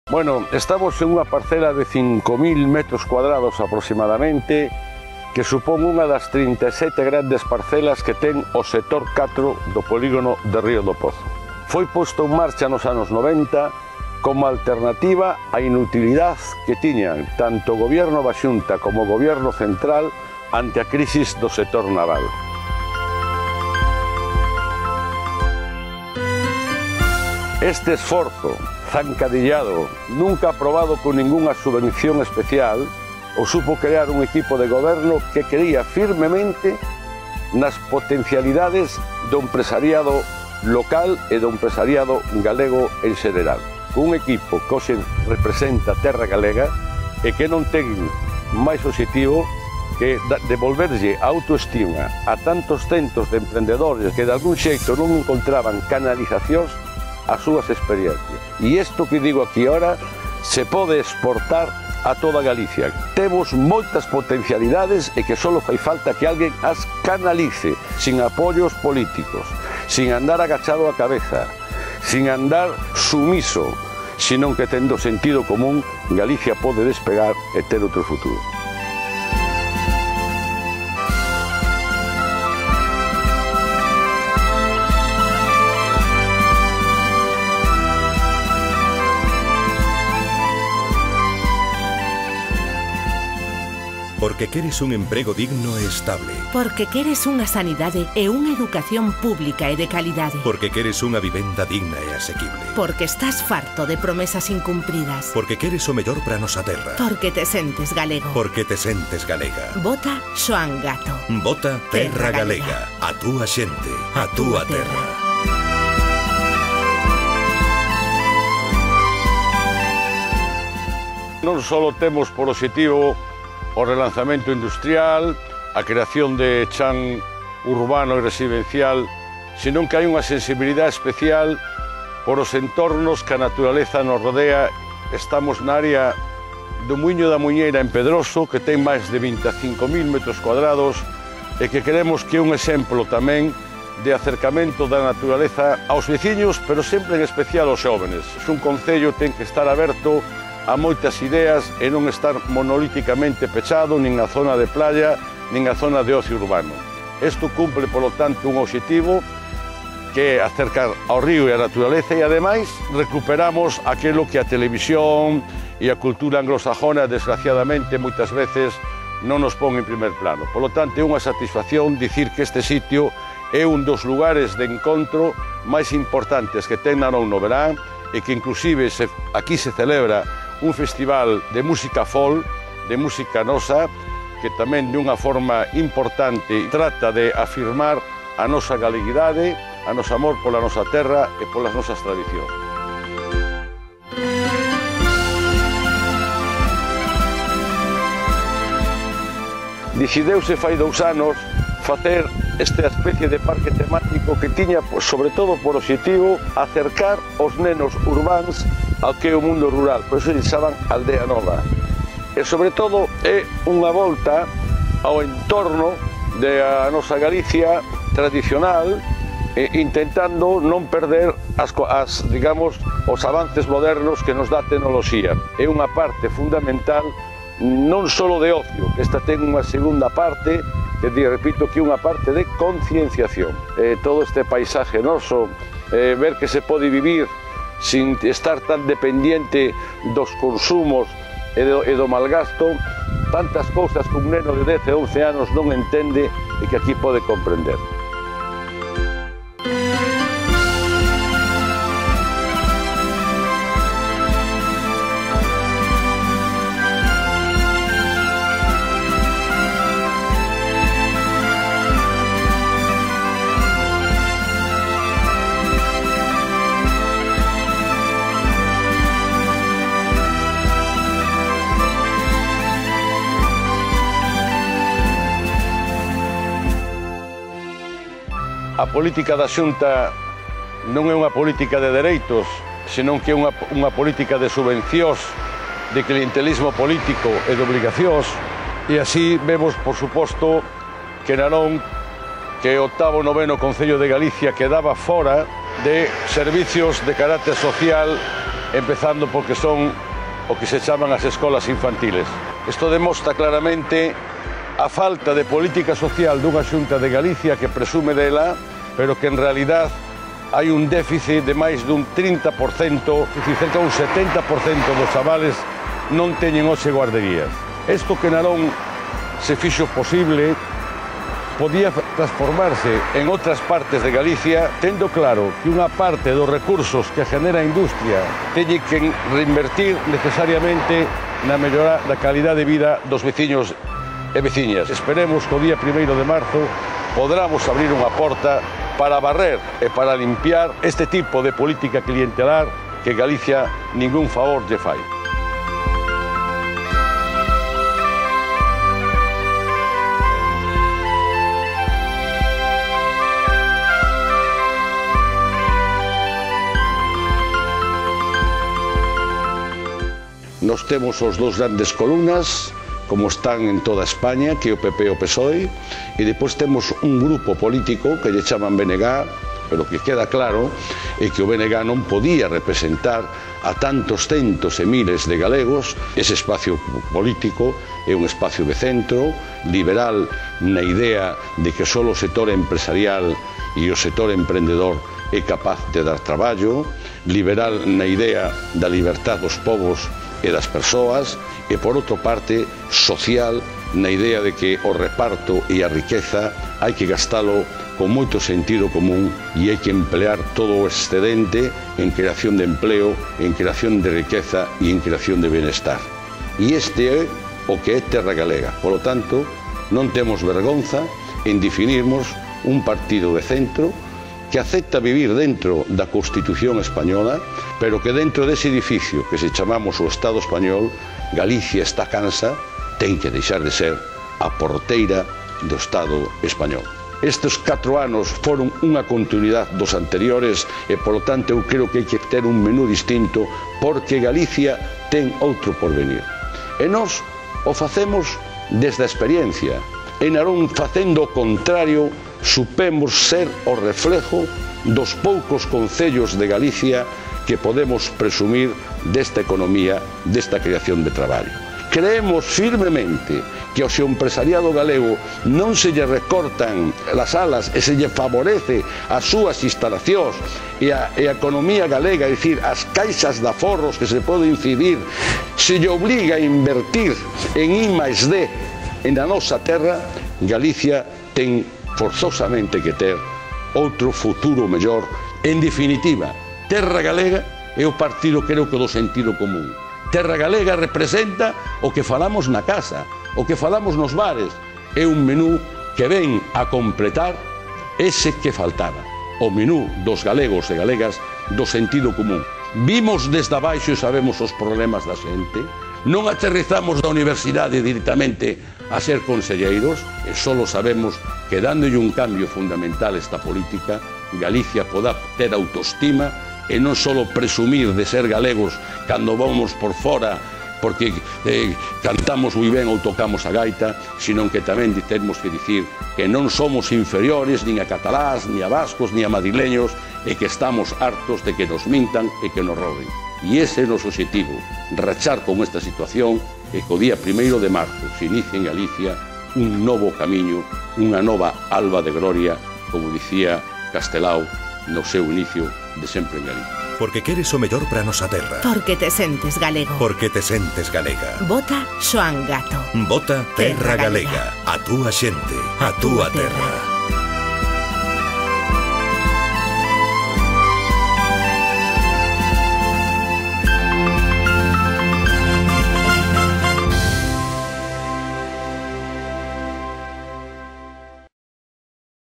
Bueno, estamos en unha parcela de 5.000 metros cuadrados aproximadamente, que supón unha das 37 grandes parcelas que ten o sector 4 do polígono de Río do Pozo. Foi posto en marcha nos anos 90 como alternativa á inutilidade que tiñan tanto o Goberno da Xunta como o Goberno Central ante a crisis do sector naval. Este esforzo zancadillado, nunca aprobado con ningunha subvención especial, o supo crear un equipo de goberno que creía firmemente nas potencialidades do empresariado local e do empresariado galego en xeral. Un equipo que hoxe representa a terra galega e que non ten máis objetivo que devolverlle a autoestima a tantos centos de emprendedores que de algún xeito non encontraban canalizacións as súas experiencias. E isto que digo aquí ahora se pode exportar a toda Galicia. Temos moitas potencialidades e que só fai falta que alguén as canalice, sin apoios políticos, sin andar agachado a cabeza, sin andar sumiso, senón que tendo sentido común, Galicia pode despegar e ter outro futuro. Porque queres un emprego digno e estable. Porque queres unha sanidade e unha educación pública e de calidade. Porque queres unha vivenda digna e asequible. Porque estás farto de promesas incumpridas. Porque queres o mellor para a nosa terra. Porque te sentes galego. Porque te sentes galega. Vota Xoán Gato. Vota Terra Galega. A túa xente, a túa terra. Non só temos por objetivo o relanzamento industrial, a creación de chan urbano e residencial, senón que hai unha sensibilidade especial por os entornos que a naturaleza nos rodea. Estamos na área do Muiño da Muñeira en Pedroso, que ten máis de 25.000 metros cuadrados e que queremos que é un exemplo tamén de acercamento da naturaleza aos veciños, pero sempre en especial aos xóvenes. Un concello ten que estar aberto a moitas ideas e non estar monolíticamente pechado nin a zona de playa, nin a zona de ocio urbano. Isto cumple, polo tanto, un objetivo que é acercar ao río e a naturaleza e, ademais, recuperamos aquilo que a televisión e a cultura anglosajona, desgraciadamente, moitas veces non nos pon en primer plano. Polo tanto, é unha satisfacción dicir que este sitio é un dos lugares de encontro máis importantes que ten Narón no verán e que, inclusive, aquí se celebra un festival de música folk, de música nosa, que tamén de unha forma importante trata de afirmar a nosa galeguidade, a noso amor pola nosa terra e polas nosas tradicións. Decideuse fai 2 anos facer esta especie de parque temático que tiña, sobre todo, por objetivo acercar os nenos urbáns ao que é o mundo rural, por iso eles chaman Aldea Nova. E, sobre todo, é unha volta ao entorno da nosa Galicia tradicional, intentando non perder digamos, os avances modernos que nos dá a tecnoloxía. É unha parte fundamental non só de ocio, que esta ten unha segunda parte, que repito que é unha parte de concienciación. Todo este paisaje noso, ver que se pode vivir sin estar tan dependiente dos consumos e do malgasto, tantas cousas que un neno de 10 e 11 anos non entende e que aquí pode comprender. A política da Xunta non é unha política de dereitos, senón que é unha política de subvencións, de clientelismo político e de obligacións. E así vemos, por suposto, que Narón, que é o 8º, 9º Concello de Galicia, quedaba fora de servicios de carácter social empezando porque son o que se chaman as escolas infantiles. Isto demostra claramente a falta de política social dunha Xunta de Galicia que presume dela, pero que en realidad hai un déficit de máis dun 30%, é dicir, cerca dun 70% dos chavales non teñen hoxe guarderías. Isto que Narón se fixo posible podía transformarse en outras partes de Galicia, tendo claro que unha parte dos recursos que genera a industria teñe que reinvertir necesariamente na mellora da calidad de vida dos veciños e veciñas. Esperemos que o día 1º de marzo podamos abrir unha porta para barrer e para limpiar este tipo de política clientelar que Galicia ningún favor lle fai. Nos temos os dous grandes columnas, como están en toda España, que é o PP e o PSOE, e depois temos un grupo político que lle chaman BNG, pero que queda claro é que o BNG non podía representar a tantos centos e miles de galegos. Ese espacio político é un espacio de centro, liberal na idea de que só o sector empresarial e o sector emprendedor é capaz de dar traballo, liberal na idea da libertad dos povos e das persoas, e por outra parte social na idea de que o reparto e a riqueza hai que gastalo con moito sentido común e hai que emplear todo o excedente en creación de empleo, en creación de riqueza e en creación de benestar. E este é o que é Terra Galega. Por lo tanto, non temos vergonza en definirmos un partido de centro que acepta vivir dentro da Constitución española, pero que dentro dese edificio que se chamamos o Estado español, Galicia está cansa, ten que deixar de ser a porteira do Estado español. Estes 4 anos foron unha continuidade dos anteriores e, polo tanto, eu creo que hai que ter un menú distinto porque Galicia ten outro porvenir. E nós o facemos desde a experiencia. E Narón, facendo o contrario, supemos ser o reflejo dos poucos concellos de Galicia que podemos presumir desta economía, desta creación de traballo. Creemos firmemente que ao seu empresariado galego non se lle recortan as alas e se lle favorece as súas instalacións e a economía galega, é dicir, as caixas de aforros que se pode incidir, se lle obliga a invertir en I+D en a nosa terra. Galicia ten forzosamente que ter outro futuro mellor. En definitiva, Terra Galega é o partido, creo que, do sentido común. Terra Galega representa o que falamos na casa, o que falamos nos bares. É un menú que ven a completar ese que faltaba, o menú dos galegos e galegas do sentido común. Vimos desde abaixo e sabemos os problemas da xente. Non aterrizamos da universidade directamente a ser conselleiros, e só sabemos que dándolle un cambio fundamental a esta política, Galicia poda ter autoestima e non só presumir de ser galegos cando vamos por fora porque cantamos moi ben ou tocamos a gaita, sino que tamén temos que dicir que non somos inferiores nin a catalás, nin a vascos, nin a madrileños, e que estamos hartos de que nos mintan e que nos roben. E ese é o noso objetivo, rachar con esta situación e que o día 1º de marzo se inicie en Galicia un novo camiño, unha nova alba de gloria, como dicía Castelao no seu inicio de Sempre en Galicia. Porque queres o mellor para a nosa terra. Porque te sentes galego. Porque te sentes galega. Vota Xoán Gato. Vota Terra Galega. A túa xente, a túa terra.